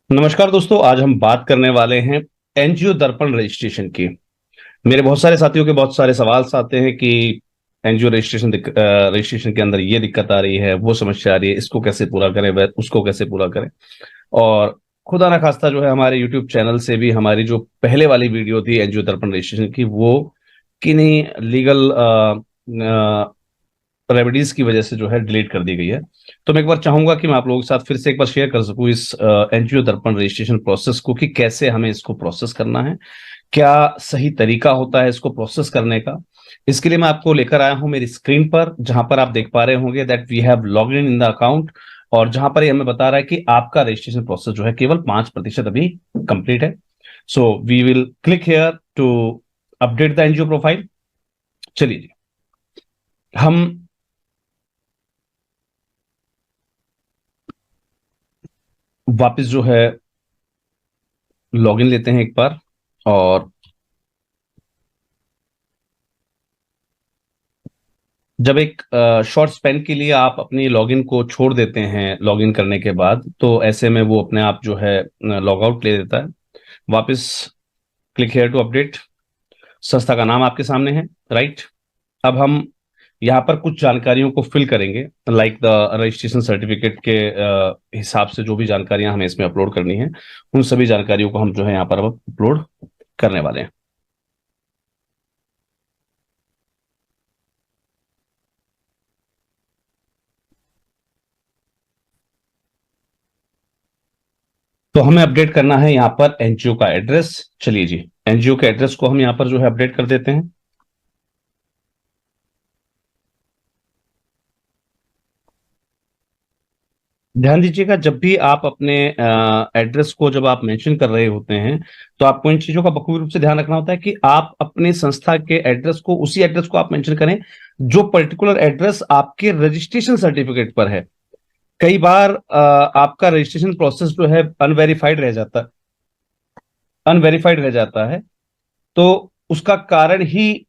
नमस्कार दोस्तों, आज हम बात करने वाले हैं एनजीओ दर्पण रजिस्ट्रेशन की। मेरे बहुत सारे साथियों के बहुत सारे सवाल आते हैं कि एनजीओ रजिस्ट्रेशन के अंदर ये दिक्कत आ रही है, वो समस्या आ रही है, इसको कैसे पूरा करें, वह उसको कैसे पूरा करें। और खुदा ना खास्ता जो है, हमारे यूट्यूब चैनल से भी हमारी जो पहले वाली वीडियो थी एनजीओ दर्पण रजिस्ट्रेशन की, वो किन्हीं लीगल रेमेडीज की वजह से जो है डिलीट कर दी गई है। तो मैं एक बार चाहूंगा कि मैं आप लोगों के साथ फिर से एक बार शेयर कर सकूं इस एनजीओ दर्पण रजिस्ट्रेशन प्रोसेस को, कि कैसे हमें इसको प्रोसेस करना है, क्या सही तरीका होता है इसको प्रोसेस करने का। इसके लिए मैं आपको लेकर आया हूं मेरी स्क्रीन पर, जहां पर आप देख पा रहे होंगे that we have log in the account. और जहां पर ये हमें बता रहा है कि आपका रजिस्ट्रेशन प्रोसेस जो है केवल 5% अभी कंप्लीट है। So we will click here to update the NGO profile. चलिए जी, हम वापस जो है लॉगिन लेते हैं एक बार। और जब एक शॉर्ट स्पेन के लिए आप अपनी लॉगिन को छोड़ देते हैं लॉगिन करने के बाद, तो ऐसे में वो अपने आप जो है लॉग आउट ले देता है। वापस क्लिक हेयर टू अपडेट। संस्था का नाम आपके सामने है, राइट। अब हम यहाँ पर कुछ जानकारियों को फिल करेंगे, लाइक द रजिस्ट्रेशन सर्टिफिकेट के हिसाब से जो भी जानकारियां हमें इसमें अपलोड करनी है, उन सभी जानकारियों को हम जो है यहाँ पर अब अपलोड करने वाले हैं। तो हमें अपडेट करना है यहाँ पर एनजीओ का एड्रेस। चलिए जी, एनजीओ के एड्रेस को हम यहाँ पर जो है अपडेट कर देते हैं। ध्यान दीजिएगा, जब भी आप अपने एड्रेस को जब आप मेंशन कर रहे होते हैं, तो आपको इन चीजों का बखूबी रूप से ध्यान रखना होता है कि आप अपने संस्था के एड्रेस को, उसी एड्रेस को आप मेंशन करें जो पर्टिकुलर एड्रेस आपके रजिस्ट्रेशन सर्टिफिकेट पर है। कई बार आपका रजिस्ट्रेशन प्रोसेस जो है अनवेरिफाइड रह जाता है। तो उसका कारण ही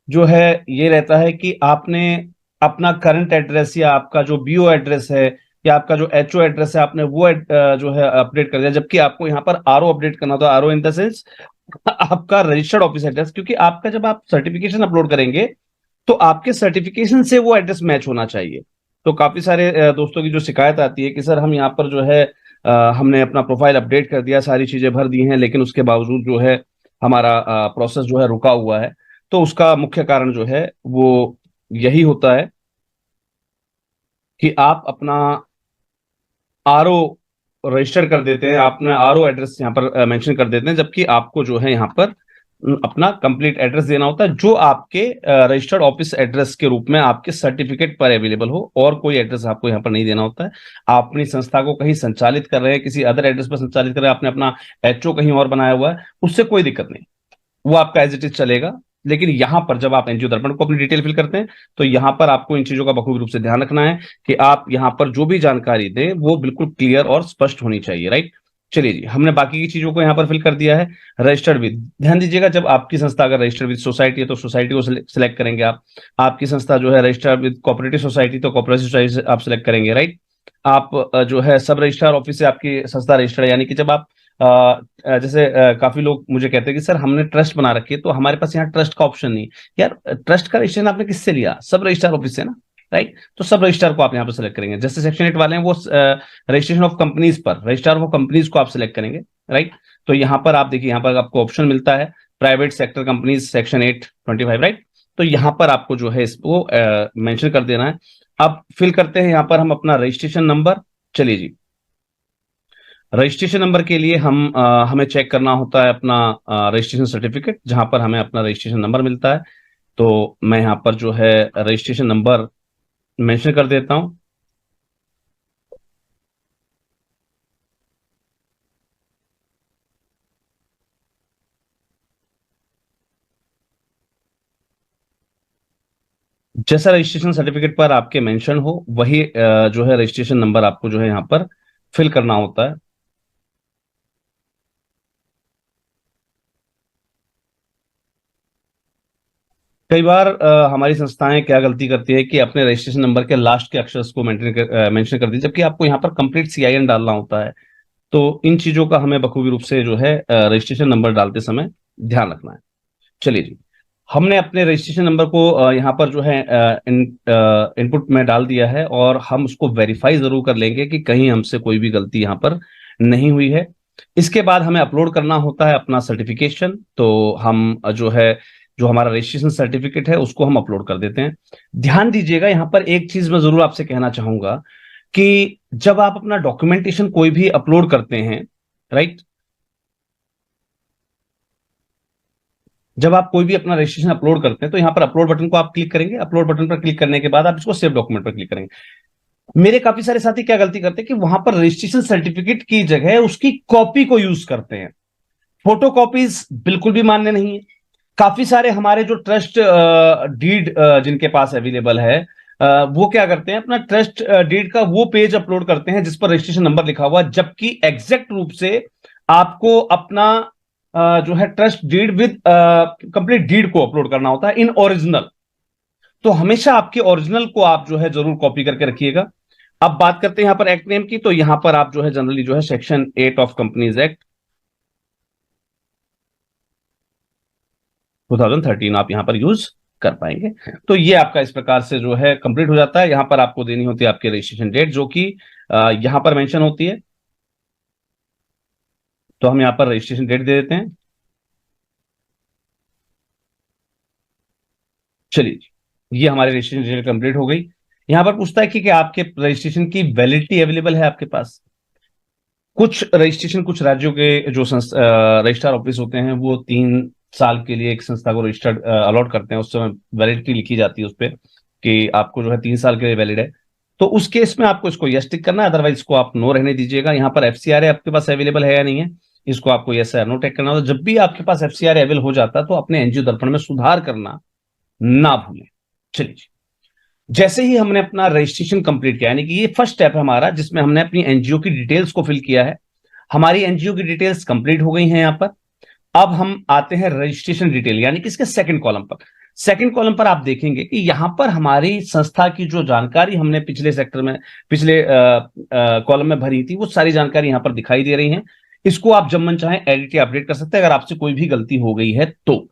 जो है ये रहता है कि आपने अपना करंट एड्रेस या आपका जो बीओ एड्रेस है या आपका जो एचओ एड्रेस है, आपने वो जो है अपडेट कर दिया, जबकि आपको यहाँ पर आरओ अपडेट करना होता है। आरओ इन द सेंस आपका रजिस्टर्ड ऑफिस एड्रेस, क्योंकि आपका जब आप सर्टिफिकेशन अपलोड करेंगे तो आपके सर्टिफिकेशन से वो एड्रेस मैच होना चाहिए। तो काफी सारे दोस्तों की जो शिकायत आती है कि सर हम यहाँ पर जो है हमने अपना प्रोफाइल अपडेट कर दिया, सारी चीजें भर दी हैं, लेकिन उसके बावजूद जो है हमारा प्रोसेस जो है रुका हुआ है। तो उसका मुख्य कारण जो है वो यही होता है कि आप अपना आरओ रजिस्टर कर देते हैं, आपने आरओ एड्रेस यहाँ पर मेंशन कर देते हैं, जबकि आपको जो है यहाँ पर अपना कंप्लीट एड्रेस देना होता है, जो आपके रजिस्टर्ड ऑफिस एड्रेस के रूप में आपके सर्टिफिकेट पर अवेलेबल हो, और कोई एड्रेस आपको यहाँ पर नहीं देना होता है। आप अपनी संस्था को कहीं संचालित कर रहे हैं, किसी अदर एड्रेस पर संचालित कर रहे हैं, आपने अपना एचओ कहीं और बनाया हुआ है, उससे कोई दिक्कत नहीं, वो आपका एज इट इज चलेगा। लेकिन यहां पर जब आप एनजीओ दर्पण को अपनी डिटेल फिल करते हैं, तो यहां पर आपको इन चीजों का बखूबी रूप से ध्यान रखना है कि आप यहां पर जो भी जानकारी दें वो बिल्कुल क्लियर और स्पष्ट होनी चाहिए, राइट। चलिए जी, हमने बाकी की चीजों को यहां पर फिल कर दिया है। रजिस्टर्ड विद, ध्यान दीजिएगा, जब आपकी संस्था अगर रजिस्टर्ड विद सोसाइटी है तो सोसाइटी को सिलेक्ट करेंगे आप। आपकी संस्था जो है रजिस्टर्ड विद कोऑपरेटिव सोसाइटी तो कोऑपरेटिव सोसाइटी आप सिलेक्ट करेंगे, राइट। आप जो है सब रजिस्ट्रार ऑफिस से आपकी संस्था रजिस्टर्ड है, यानी कि जब आप जैसे काफी लोग मुझे कहते हैं कि सर हमने ट्रस्ट बना रखी है तो हमारे पास यहाँ ट्रस्ट का ऑप्शन नहीं। यार, ट्रस्ट का रजिस्ट्रेशन आपने किससे लिया? सब रजिस्ट्रार ऑफिस से ना, राइट। तो सब रजिस्ट्रार को आप यहाँ पर सेलेक्ट करेंगे। जैसे सेक्शन 8 वाले हैं वो रजिस्ट्रेशन ऑफ कंपनीज पर, रजिस्ट्रार ऑफ कंपनीज को आप सिलेक्ट करेंगे, राइट। तो यहाँ पर आप देखिए, यहाँ पर आपको ऑप्शन मिलता है private sector companies section 825, right. तो यहाँ पर आपको जो है इसको मेंशन कर देना है। अब फिल करते हैं यहाँ पर हम अपना रजिस्ट्रेशन नंबर। चलिए जी, रजिस्ट्रेशन नंबर के लिए हमें चेक करना होता है अपना रजिस्ट्रेशन सर्टिफिकेट, जहां पर हमें अपना रजिस्ट्रेशन नंबर मिलता है। तो मैं यहां पर जो है रजिस्ट्रेशन नंबर मेंशन कर देता हूं। जैसा रजिस्ट्रेशन सर्टिफिकेट पर आपके मेंशन हो, वही जो है रजिस्ट्रेशन नंबर आपको जो है यहाँ पर फिल करना होता है। कई बार हमारी संस्थाएं क्या गलती करती है कि अपने रजिस्ट्रेशन नंबर के लास्ट के अक्षर को मेंशन कर दी, जबकि आपको यहाँ पर कंप्लीट सीआईएन डालना होता है। तो इन चीजों का हमें बखूबी रूप से जो है रजिस्ट्रेशन नंबर डालते समय ध्यान रखना है। चलिए जी, हमने अपने रजिस्ट्रेशन नंबर को यहाँ पर जो है इनपुट में डाल दिया है, और हम उसको वेरीफाई जरूर कर लेंगे कि कहीं हमसे कोई भी गलती यहाँ पर नहीं हुई है। इसके बाद हमें अपलोड करना होता है अपना सर्टिफिकेशन। तो हम जो है, जो हमारा रजिस्ट्रेशन सर्टिफिकेट है उसको हम अपलोड कर देते हैं। ध्यान दीजिएगा, यहाँ पर एक चीज मैं जरूर आपसे कहना चाहूंगा कि जब आप अपना डॉक्यूमेंटेशन कोई भी अपलोड करते हैं, राइट, जब आप कोई भी अपना रजिस्ट्रेशन अपलोड करते हैं तो यहां पर अपलोड बटन को आप क्लिक करेंगे। अपलोड बटन पर क्लिक करने के बाद आप इसको सेव डॉक्यूमेंट पर क्लिक करेंगे। मेरे काफी सारे साथी क्या गलती करते हैं कि वहां पर रजिस्ट्रेशन सर्टिफिकेट की जगह उसकी कॉपी को यूज करते हैं। फोटो कॉपीज बिल्कुल भी मान्य नहीं है। काफी सारे हमारे जो ट्रस्ट डीड जिनके पास अवेलेबल है, वो क्या करते हैं, अपना ट्रस्ट डीड का वो पेज अपलोड करते हैं जिस पर रजिस्ट्रेशन नंबर लिखा हुआ, जबकि एग्जैक्ट रूप से आपको अपना जो है trust deed with complete deed को अपलोड करना होता है इन ओरिजिनल। तो हमेशा आपके ओरिजिनल को आप जो है जरूर कॉपी करके रखिएगा। अब बात करते हैं यहां पर एक्ट नेम की। तो यहां पर आप जो है जनरली जो है सेक्शन 8 ऑफ कंपनीज एक्ट 2013 आप यहां पर यूज कर पाएंगे। तो ये आपका इस प्रकार से जो है कंप्लीट हो जाता है। यहां पर आपको देनी होती है आपकी रजिस्ट्रेशन डेट, जो कि यहां पर मेंशन होती है। तो हम यहां पर रजिस्ट्रेशन डेट दे देते हैं। चलिए जी, ये हमारी रजिस्ट्रेशन डेट कंप्लीट हो गई। यहां पर पूछता है कि आपके रजिस्ट्रेशन की वैलिडिटी अवेलेबल है आपके पास। कुछ रजिस्ट्रेशन, कुछ राज्यों के जो रजिस्ट्रार ऑफिस होते हैं वो 3 साल के लिए एक संस्था को रजिस्टर्ड अलॉट करते हैं। उस समय वैलिडिटी लिखी जाती है उस पर कि आपको जो है 3 साल के लिए वैलिड है। तो उस केस में आपको इसको यस टिक करना है, अदरवाइज इसको आप नो रहने दीजिएगा। यहाँ पर एफसीआरए आपके पास अवेलेबल है या नहीं है, इसको आपको यस या नो टिक करना होगा। जब भी आपके पास एफसीआरए अवेलेबल हो जाता है तो अपने एनजीओ दर्पण में सुधार करना ना भूलें। चलिए जी। जैसे ही हमने अपना रजिस्ट्रेशन कंप्लीट किया, यानी कि ये फर्स्ट स्टेप है हमारा जिसमें हमने अपनी एनजीओ की डिटेल्स को फिल किया है। हमारी एनजीओ की डिटेल्स कंप्लीट हो गई हैं यहां पर। अब हम आते हैं रजिस्ट्रेशन डिटेल, यानी कि इसके सेकंड कॉलम पर। सेकंड कॉलम पर आप देखेंगे कि यहां पर हमारी संस्था की जो जानकारी हमने पिछले सेक्टर में, पिछले कॉलम में भरी थी, वो सारी जानकारी यहां पर दिखाई दे रही है। इसको आप जब मन चाहे एडिट या अपडेट कर सकते हैं अगर आपसे कोई भी गलती हो गई है तो।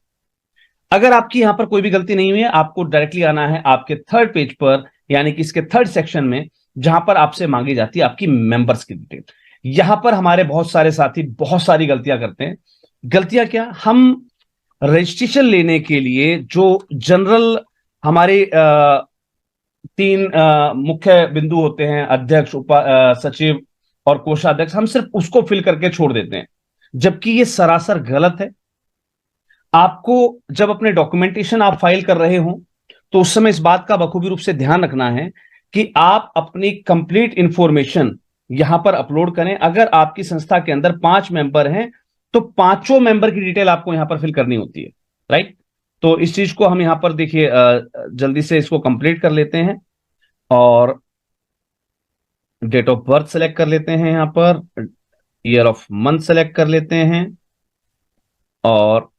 अगर आपकी यहां पर कोई भी गलती नहीं हुई है, आपको डायरेक्टली आना है आपके थर्ड पेज पर, यानी कि इसके थर्ड सेक्शन में, जहां पर आपसे मांगी जाती है आपकी मेंबर्स की डिटेल। यहां पर हमारे बहुत सारे साथी बहुत सारी गलतियां करते हैं। गलतियां क्या, हम रजिस्ट्रेशन लेने के लिए जो जनरल हमारे 3 मुख्य बिंदु होते हैं, अध्यक्ष, सचिव और कोषाध्यक्ष, हम सिर्फ उसको फिल करके छोड़ देते हैं, जबकि ये सरासर गलत है। आपको जब अपने डॉक्यूमेंटेशन आप फाइल कर रहे हो तो उस समय इस बात का बखूबी रूप से ध्यान रखना है कि आप अपनी कंप्लीट इंफॉर्मेशन यहां पर अपलोड करें। अगर आपकी संस्था के अंदर 5 मेंबर हैं तो पांचों मेंबर की डिटेल आपको यहां पर फिल करनी होती है, राइट। तो इस चीज को हम यहां पर देखिए जल्दी से इसको कंप्लीट कर लेते हैं, और डेट ऑफ बर्थ सेलेक्ट कर लेते हैं, यहां per year of month select कर लेते हैं, और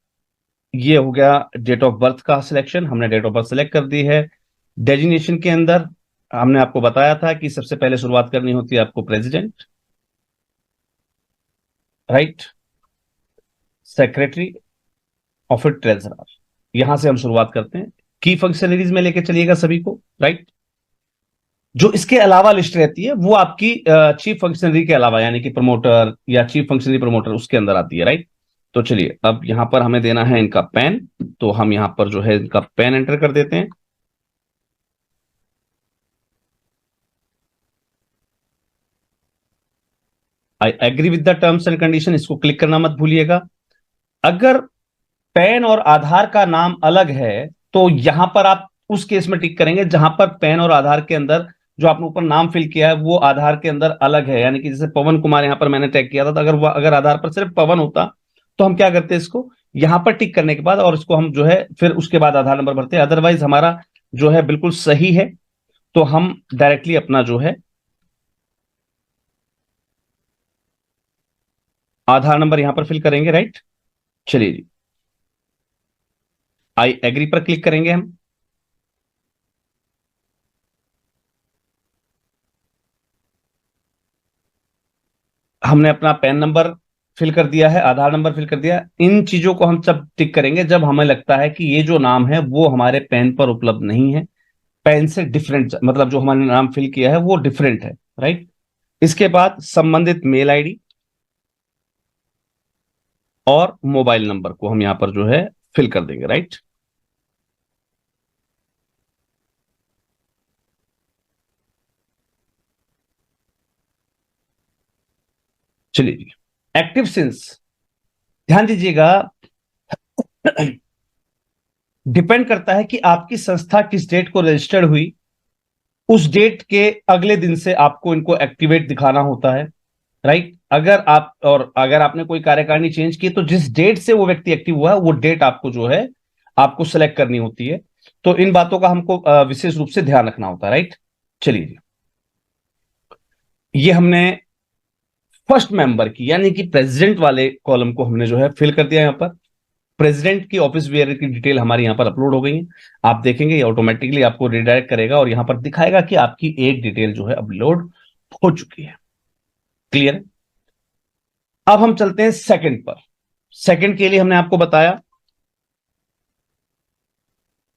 ये हो गया डेट ऑफ बर्थ का सिलेक्शन। हमने डेट ऑफ बर्थ सेलेक्ट कर दी है। डेजिग्नेशन के अंदर हमने आपको बताया था कि सबसे पहले शुरुआत करनी होती है आपको प्रेसिडेंट, राइट, सेक्रेटरी और फिर ट्रेजरर। यहां से हम शुरुआत करते हैं। की फंक्शनरीज में लेके चलिएगा सभी को, राइट। जो इसके अलावा लिस्ट रहती है वो आपकी चीफ फंक्शनरी के अलावा, यानी कि प्रमोटर या चीफ फंक्शनरी प्रमोटर, उसके अंदर आती है, राइट। तो चलिए, अब यहां पर हमें देना है इनका पैन। तो हम यहां पर जो है इनका पैन एंटर कर देते हैं। I agree with the terms and condition, इसको क्लिक करना मत भूलिएगा। अगर पैन और आधार का नाम अलग है तो यहां पर आप उस केस में टिक करेंगे जहां पर पैन और आधार के अंदर जो आपने ऊपर नाम फिल किया है वो आधार के अंदर अलग है। यानी कि जैसे पवन कुमार यहां पर मैंने टैग किया था, तो अगर आधार पर सिर्फ पवन होता तो हम क्या करते हैं, इसको यहां पर टिक करने के बाद और इसको हम जो है फिर उसके बाद आधार नंबर भरते हैं। अदरवाइज हमारा जो है बिल्कुल सही है, तो हम डायरेक्टली अपना जो है आधार नंबर यहां पर फिल करेंगे, राइट। चलिए जी, आई एग्री पर क्लिक करेंगे हम। हमने अपना पैन नंबर फिल कर दिया है, आधार नंबर फिल कर दिया। इन चीजों को हम सब टिक करेंगे जब हमें लगता है कि ये जो नाम है वो हमारे पैन पर उपलब्ध नहीं है, पैन से डिफरेंट, मतलब जो हमारे नाम फिल किया है वो डिफरेंट है, राइट। इसके बाद संबंधित मेल आईडी और मोबाइल नंबर को हम यहां पर जो है फिल कर देंगे, राइट। चलिए जी, एक्टिव सिंस, ध्यान दीजिएगा, डिपेंड करता है कि आपकी संस्था किस डेट को रजिस्टर्ड हुई, उस डेट के अगले दिन से आपको इनको एक्टिवेट दिखाना होता है, राइट। अगर आपने कोई कार्यकारिणी चेंज की तो जिस डेट से वो व्यक्ति एक्टिव हुआ है वो डेट आपको जो है आपको सेलेक्ट करनी होती है। तो इन बातों का हमको विशेष रूप से ध्यान रखना होता है, राइट। चलिए जी, ये हमने फर्स्ट मेंबर की यानी कि प्रेसिडेंट वाले कॉलम को हमने जो है फिल कर दिया। यहां पर प्रेसिडेंट की ऑफिस वेयर की डिटेल हमारी यहां पर अपलोड हो गई है। आप देखेंगे ये ऑटोमेटिकली आपको रिडायरेक्ट करेगा और यहां पर दिखाएगा कि आपकी एक डिटेल जो है अपलोड हो चुकी है। क्लियर है? अब हम चलते हैं सेकंड पर। सेकंड के लिए हमने आपको बताया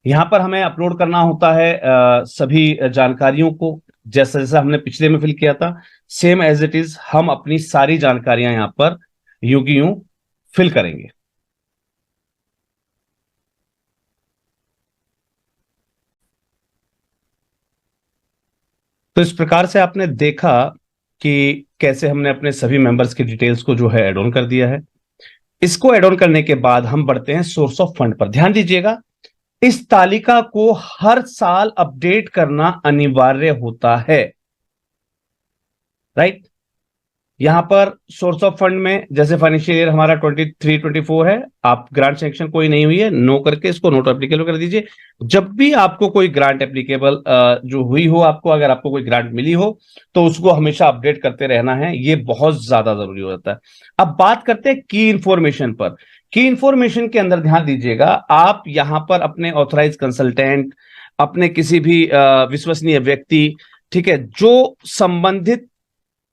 यहां पर हमें अपलोड करना होता है सभी जानकारियों को, जैसा जैसा हमने पिछले में फिल किया था सेम एज इट इज हम अपनी सारी जानकारियां यहां पर यूं की यूं फिल करेंगे। तो इस प्रकार से आपने देखा कि कैसे हमने अपने सभी मेंबर्स की डिटेल्स को जो है एड ऑन कर दिया है। इसको एड ऑन करने के बाद हम बढ़ते हैं सोर्स ऑफ फंड पर। ध्यान दीजिएगा, इस तालिका को हर साल अपडेट करना अनिवार्य होता है, राइट। यहां पर सोर्स ऑफ फंड में जैसे फाइनेंशियल ईयर हमारा 23-24 है, आप ग्रांट सैंक्शन कोई नहीं हुई है, नो करके इसको नोट एप्लीकेबल कर दीजिए। जब भी आपको कोई ग्रांट एप्लीकेबल जो हुई हो, आपको अगर आपको कोई ग्रांट मिली हो तो उसको हमेशा अपडेट करते रहना है, ये बहुत ज्यादा जरूरी हो जाता है। अब बात करते हैं की इंफॉर्मेशन पर। की इंफॉर्मेशन के अंदर ध्यान दीजिएगा, आप यहां पर अपने ऑथराइज कंसल्टेंट, अपने किसी भी विश्वसनीय व्यक्ति, ठीक है, जो संबंधित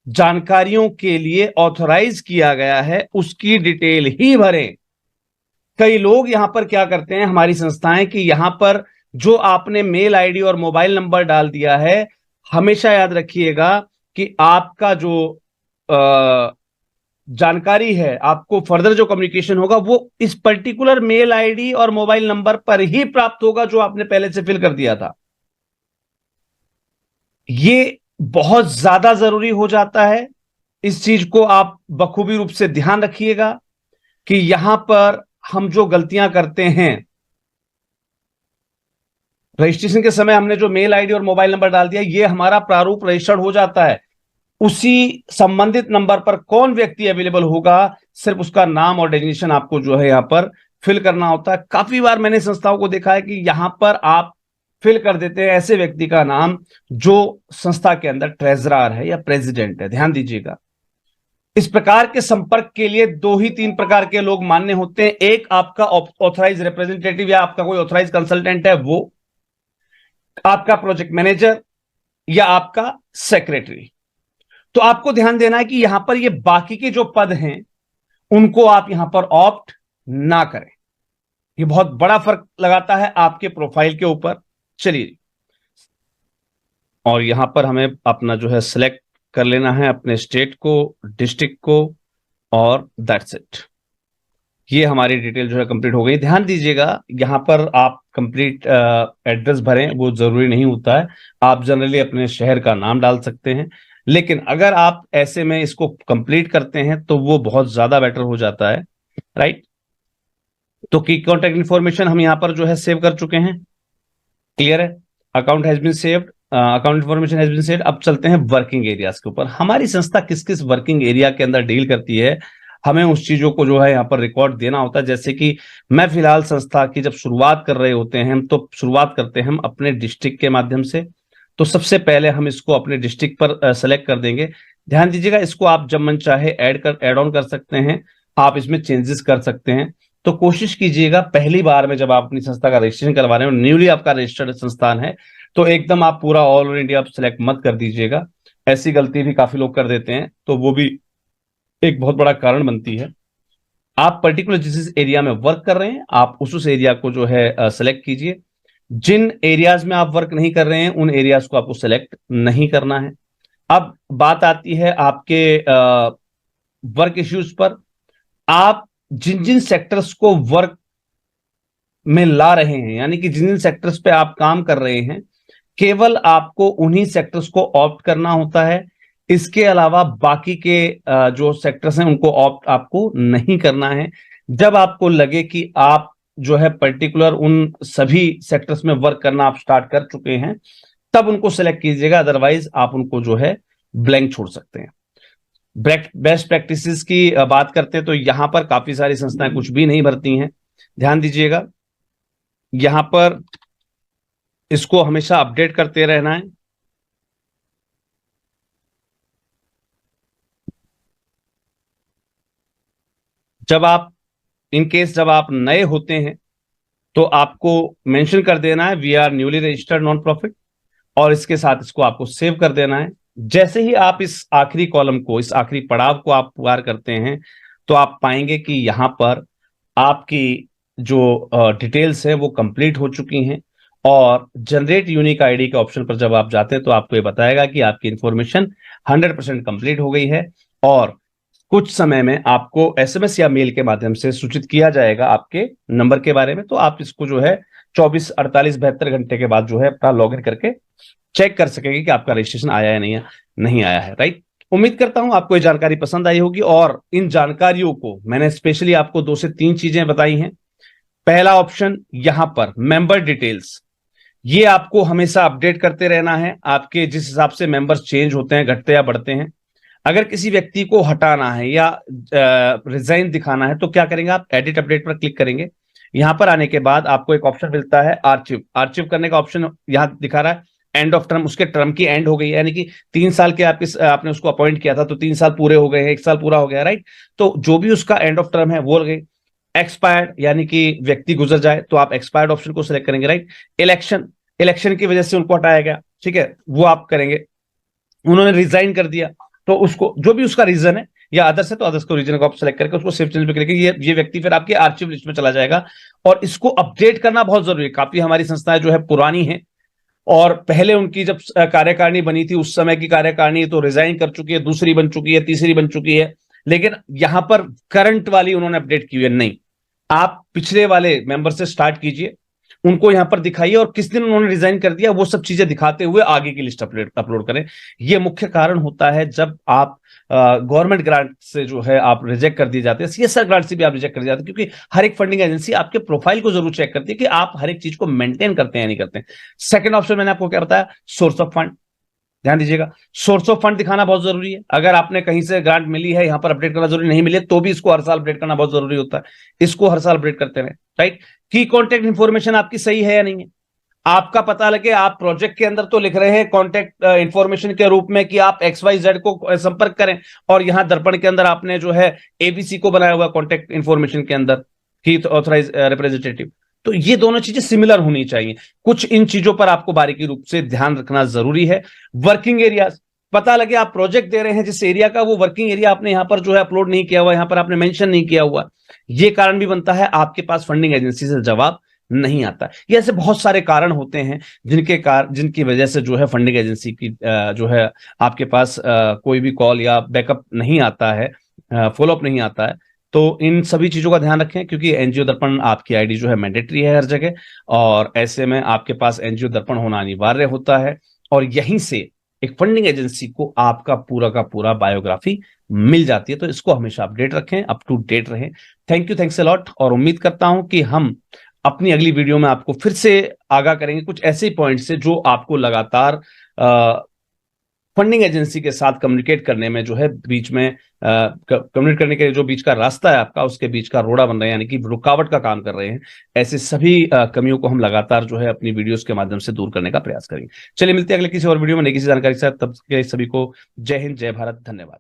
जानकारियों के लिए ऑथराइज किया गया है उसकी डिटेल ही भरें। कई लोग यहां पर क्या करते हैं, हमारी संस्थाएं, कि यहां पर जो आपने मेल आईडी और मोबाइल नंबर डाल दिया है, हमेशा याद रखिएगा कि आपका जो जानकारी है, आपको फर्दर जो कम्युनिकेशन होगा वो इस पर्टिकुलर मेल आईडी और मोबाइल नंबर पर ही प्राप्त होगा जो आपने पहले से फिल कर दिया था। ये बहुत ज्यादा जरूरी हो जाता है। इस चीज को आप बखूबी रूप से ध्यान रखिएगा कि यहां पर हम जो गलतियां करते हैं, रजिस्ट्रेशन के समय हमने जो मेल आईडी और मोबाइल नंबर डाल दिया, ये हमारा प्रारूप रजिस्टर्ड हो जाता है। उसी संबंधित नंबर पर कौन व्यक्ति अवेलेबल होगा, सिर्फ उसका नाम और डेजिग्नेशन आपको जो है यहां पर फिल करना होता है। काफी बार मैंने संस्थाओं को देखा है कि यहां पर आप फिल कर देते हैं ऐसे व्यक्ति का नाम जो संस्था के अंदर ट्रेजरर है या प्रेसिडेंट है। ध्यान दीजिएगा, इस प्रकार के संपर्क के लिए दो ही तीन प्रकार के लोग मान्य होते हैं। एक आपका ऑथराइज रिप्रेजेंटेटिव या आपका कोई ऑथराइज कंसल्टेंट है वो, आपका प्रोजेक्ट मैनेजर या आपका सेक्रेटरी। तो आपको ध्यान देना है कि यहां पर ये बाकी के जो पद हैं उनको आप यहां पर ऑप्ट ना करें। ये बहुत बड़ा फर्क लगाता है आपके प्रोफाइल के ऊपर। चलिए, और यहां पर हमें अपना जो है सिलेक्ट कर लेना है अपने स्टेट को, डिस्ट्रिक्ट को, और दैट्स इट। ये हमारी डिटेल जो है कंप्लीट हो गई। ध्यान दीजिएगा, यहां पर आप कंप्लीट एड्रेस भरें वो जरूरी नहीं होता है। आप जनरली अपने शहर का नाम डाल सकते हैं, लेकिन अगर आप ऐसे में इसको कंप्लीट करते हैं तो वो बहुत ज्यादा बेटर हो जाता है, राइट। तो की कॉन्टैक्ट इंफॉर्मेशन हम यहां पर जो है सेव कर चुके हैं। क्लियर है? Account has been saved, account information has been saved. अब चलते हैं वर्किंग एरियाज के ऊपर। हमारी संस्था किस किस वर्किंग एरिया के अंदर डील करती है, हमें उस चीजों को जो है यहाँ पर रिकॉर्ड देना होता है। जैसे कि मैं फिलहाल संस्था की जब शुरुआत कर रहे होते हैं तो शुरुआत करते हैं हम अपने डिस्ट्रिक्ट के माध्यम से। तो सबसे पहले हम इसको अपने डिस्ट्रिक्ट पर सेलेक्ट कर देंगे। ध्यान दीजिएगा, इसको आप जब मन चाहे ऐड ऑन कर सकते हैं, आप इसमें चेंजेस कर सकते हैं। तो कोशिश कीजिएगा पहली बार में जब आप अपनी संस्था का रजिस्ट्रेशन करवा रहे हो, न्यूली आपका रजिस्टर्ड संस्थान है, तो एकदम आप पूरा ऑल ओवर इंडिया सेलेक्ट मत कर दीजिएगा। ऐसी गलती भी काफी लोग कर देते हैं, तो वो भी एक बहुत बड़ा कारण बनती है। आप पर्टिकुलर जिस एरिया में वर्क कर रहे हैं, आप उस एरिया को जो है सेलेक्ट कीजिए। जिन एरियाज में आप वर्क नहीं कर रहे हैं, उन एरियाज को आपको सेलेक्ट नहीं करना है। अब बात आती है आपके वर्क इश्यूज पर। आप जिन जिन सेक्टर्स को वर्क में ला रहे हैं, यानी कि जिन जिन सेक्टर्स पे आप काम कर रहे हैं, केवल आपको उन्हीं सेक्टर्स को ऑप्ट करना होता है। इसके अलावा बाकी के जो सेक्टर्स हैं उनको ऑप्ट आपको नहीं करना है। जब आपको लगे कि आप जो है पर्टिकुलर उन सभी सेक्टर्स में वर्क करना आप स्टार्ट कर चुके हैं, तब उनको सेलेक्ट कीजिएगा, अदरवाइज आप उनको जो है ब्लैंक छोड़ सकते हैं। बेस्ट प्रैक्टिसेस की बात करते हैं तो यहां पर काफी सारी संस्थाएं कुछ भी नहीं भरती हैं। ध्यान दीजिएगा, यहां पर इसको हमेशा अपडेट करते रहना है। जब आप इन केस जब आप नए होते हैं तो आपको मेंशन कर देना है we are newly registered non profit, और इसके साथ इसको आपको सेव कर देना है। जैसे ही आप इस आखिरी कॉलम को, इस आखिरी पड़ाव को आप पार करते हैं, तो आप पाएंगे कि यहां पर आपकी जो डिटेल्स है वो कंप्लीट हो चुकी हैं। और जनरेट यूनिक आईडी के ऑप्शन पर जब आप जाते हैं तो आपको ये बताएगा कि आपकी इंफॉर्मेशन 100% कंप्लीट हो गई है, और कुछ समय में आपको एसएमएस या मेल के माध्यम से सूचित किया जाएगा आपके नंबर के बारे में। तो आप इसको जो है 24, 48, 72 घंटे के बाद जो है अपना लॉग इन करके चेक कर सकेंगे कि आपका रजिस्ट्रेशन आया है नहीं आया है। राइट। उम्मीद करता हूं आपको ये जानकारी पसंद आई होगी, और इन जानकारियों को मैंने स्पेशली आपको 2 से 3 चीजें बताई हैं। पहला ऑप्शन यहां पर मेंबर डिटेल्स, ये आपको हमेशा अपडेट करते रहना है। आपके जिस हिसाब से मेंबर्स चेंज होते हैं, घटते या बढ़ते हैं, अगर किसी व्यक्ति को हटाना है या रिजाइन दिखाना है तो क्या करेंगे आप, एडिट अपडेट पर क्लिक करेंगे। यहां पर आने के बाद आपको एक ऑप्शन मिलता है आर्चिव। आर्चिव करने का ऑप्शन यहां दिखा रहा है एंड ऑफ टर्म, उसके टर्म की एंड हो गई है, यानी कि 3 साल के आपने उसको अपॉइंट किया था तो 3 साल पूरे हो गए हैं, 1 साल पूरा हो गया। राइट। तो जो भी उसका एंड ऑफ टर्म है वो हो गई। एक्सपायर्ड, यानी कि व्यक्ति गुजर जाए तो आप एक्सपायर्ड ऑप्शन को सिलेक्ट करेंगे। राइट। इलेक्शन, इलेक्शन की वजह से उनको हटाया गया, ठीक है, वो आप करेंगे। उन्होंने रिजाइन कर दिया तो उसको, जो भी उसका रीजन है, या अदर्स है तो अदर्स को रीजन को आप सेलेक्ट करके उसको सेव चेंज पे क्लिक, ये व्यक्ति फिर आपके आर्चिव लिस्ट में चला जाएगा। और इसको अपडेट करना बहुत जरूरी है। काफी हमारी संस्थाएं जो है पुरानी है, और पहले उनकी जब कार्यकारिणी बनी थी उस समय की कार्यकारिणी तो रिजाइन कर चुकी है, दूसरी बन चुकी है, तीसरी बन चुकी है, लेकिन यहां पर करंट वाली उन्होंने अपडेट की है नहीं। आप पिछले वाले मेंबर से स्टार्ट कीजिए, उनको यहां पर दिखाइए, और किस दिन उन्होंने रिजाइन कर दिया वो सब चीजें दिखाते हुए आगे की लिस्ट अपलोड करें। यह मुख्य कारण होता है जब आप गवर्नमेंट ग्रांट से जो है आप रिजेक्ट कर दिए जाते हैं, सीएसआर ग्रांट से भी आप रिजेक्ट कर दिए जाते हैं, क्योंकि हर एक फंडिंग एजेंसी आपके प्रोफाइल को जरूर चेक करती है कि आप हर एक चीज को मेंटेन करते हैं या नहीं करते हैं। सेकंड ऑप्शन मैंने आपको क्या बताया, सोर्स ऑफ फंड। ध्यान दीजिएगा, सोर्स ऑफ फंड दिखाना बहुत जरूरी है। अगर आपने कहीं से ग्रांट मिली है, यहां पर अपडेट करना जरूरी, नहीं मिले तो भी इसको हर साल अपडेट करना बहुत जरूरी होता है। इसको हर साल अपडेट करते रहे। राइट। की कॉन्टेक्ट इंफॉर्मेशन आपकी सही है या नहीं है, आपका पता लगे। आप प्रोजेक्ट के अंदर तो लिख रहे हैं कॉन्टेक्ट इंफॉर्मेशन के रूप में कि आप XYZ को संपर्क करें, और यहां दर्पण के अंदर आपने जो है ABC को बनाया हुआ कॉन्टेक्ट इंफॉर्मेशन के अंदर की ऑथराइज रिप्रेजेंटेटिव। तो ये दोनों चीजें सिमिलर होनी चाहिए। कुछ इन चीजों पर आपको बारीकी रूप से ध्यान रखना जरूरी है। वर्किंग एरिया, पता लगे आप प्रोजेक्ट दे रहे हैं जिस एरिया का, वो वर्किंग एरिया आपने यहां पर जो है अपलोड नहीं किया हुआ, यहां पर आपने मेंशन नहीं किया हुआ, ये कारण भी बनता है आपके पास फंडिंग एजेंसी से जवाब नहीं आता। ये ऐसे बहुत सारे कारण होते हैं जिनकी वजह से जो है फंडिंग एजेंसी की जो है आपके पास कोई भी कॉल या बैकअप नहीं आता है, फॉलोअप नहीं आता है। तो इन सभी चीजों का ध्यान रखें, क्योंकि एनजीओ दर्पण आपकी आईडी जो है मैंडेटरी है हर जगह, और ऐसे में आपके पास एनजीओ दर्पण होना अनिवार्य होता है। और यहीं से एक फंडिंग एजेंसी को आपका पूरा का पूरा बायोग्राफी मिल जाती है। तो इसको हमेशा अपडेट रखें, अप टू डेट रहें। Thank you, thanks a lot, और उम्मीद करता हूं कि हम अपनी अगली वीडियो में आपको फिर से आगाह करेंगे कुछ ऐसे पॉइंट से जो आपको लगातार फंडिंग एजेंसी के साथ कम्युनिकेट करने में जो है बीच में कम्युनिकेट करने के जो बीच का रास्ता है आपका, उसके बीच का रोड़ा बन रहे हैं, यानी कि रुकावट का काम कर रहे हैं। ऐसे सभी कमियों को हम लगातार जो है अपनी वीडियोस के माध्यम से दूर करने का प्रयास करेंगे। चलिए मिलते हैं अगले किसी और वीडियो में नई किसी जानकारी के साथ। तब के सभी को जय हिंद, जय भारत, धन्यवाद।